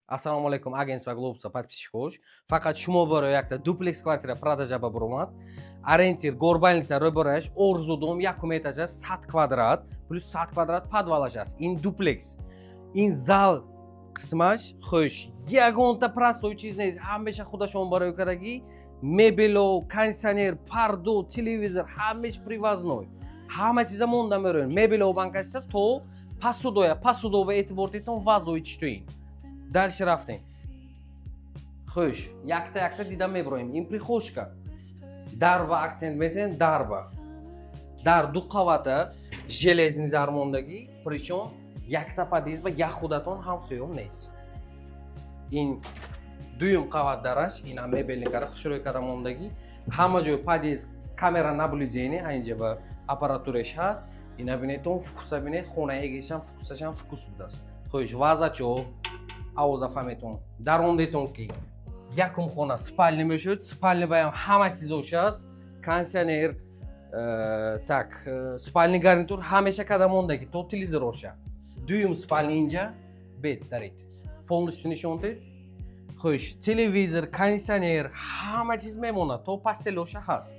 Assalomu alaykum, agentство Globus'a подписчик bo'lish. Faqat shuma bor yoqda duplex kvartira продажа бурмат. Ориентир горбальница рыбораш, орзу дом 1 этажа 100 квадрат, плюс 100 квадрат подвалашас. Ин duplex. Ин зал qismash xo'sh. Yagonta простой чиз нест. Ҳамеша худашон барои караги мебело, кондиционер, парду, телевизор, ҳамеш привозной. Ҳама чиза монда мероин. Мебело банкашта то посудоя эътибор дитон вазои читоин. Дальше рафтем. Xo'sh, yakta дида меброим. Ин прихожка. Дарба акцент метем, дарба. Дар ду қавата железный дармондаги, причем якта подъезд ба як худатон ҳамсоём нест. Ин дуюм қават дараш, ина мебелни кара хушрой карамондаги, ҳама ҷой подъезд камера наблюдения, ҳаинҷа ба аппаратураш ҳаст. Ина бинетон фокуса бинед, хонаи эгишам фокусашам фокус будааст. Xo'sh, вазачо авоза фаҳметон. Дар он детон ки якум хона спальня мешуд, спальня баям ҳама чизош аст, кондиционер, спальный гарнитур ҳамеша кадамондаги то телевизор оша. Дуюм спальня инҷа, бед дарид. Полностью нишон дед. Xo'sh, телевизор, кондиционер, ҳама чиз мемонад, то постел оша ҳаст.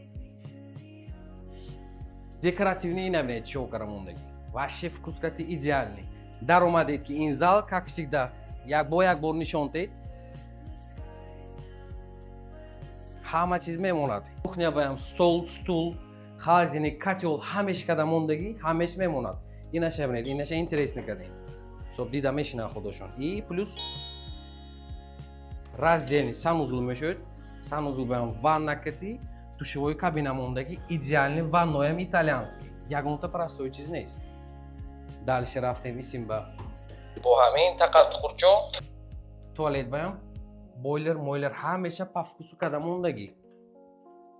Декоративный набинед чио карамондаги. Вообще вкускати идеальный. Дар омадед ки ин зал, как всегда, як бор нишон дед. ҳама чиз мемонад. Кухня баям стол, стул, холодильник, котел, ҳамеш кадамондагӣ, ҳамеш мемонад. Инаша бинед, инаша интересный кадем. Чтоб дида мешина худошон. И плюс раздельный санузел мешуд. Санузел баям ванна кати, душевой кабинамондаги, идеальный ванноям итальянский. Ягонта простой чиз нест. Дальше рафтем исим ба бо ҳамин тақаттуқурчо туалет баям бойлер, ҳамеша по вкусу кадамондаги.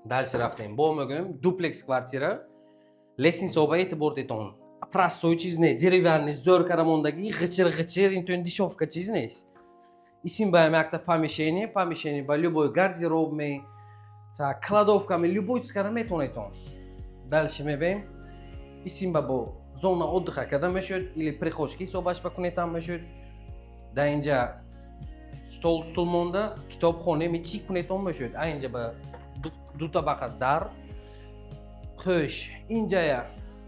Дальше рафтем. Бо мегӯем duplex квартира. Лестница ба эътибор детон. Простой чиз не, деревянный, зӯр кадамондаги, ғичир, интон дешевка чиз нест. Исим баям якта помещение ба любой гардеробме, кладовками, любой чиз кара метонетон. Дальше мебем. Исим ба бо зона отдыха када мешуд или прихожки ҳисобаш бакунед там мешуд. Да инҷа стол монда, китобхоне мечи кунетон мешуд. Инҷа ба ду табақа дар. Xo'sh, инҷая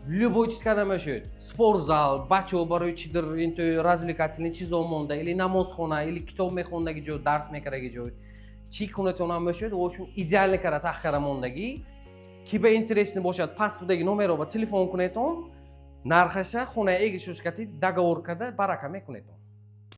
любой чиз када мешуд. Спортзал, бачаҳо барои чидир инто развлекательный чизо монда, или намозхона, или китоб мехондаги ҷой, дарс мекараги ҷой. Чӣ кунетон ҳам мешуд. Ошун идеале кара тахкара мондаги. Ки ба интересный бошад, пас будаги номеро ба телефон кунетон. Нархаша хонаи эгишош кати договор када барака мекунетон.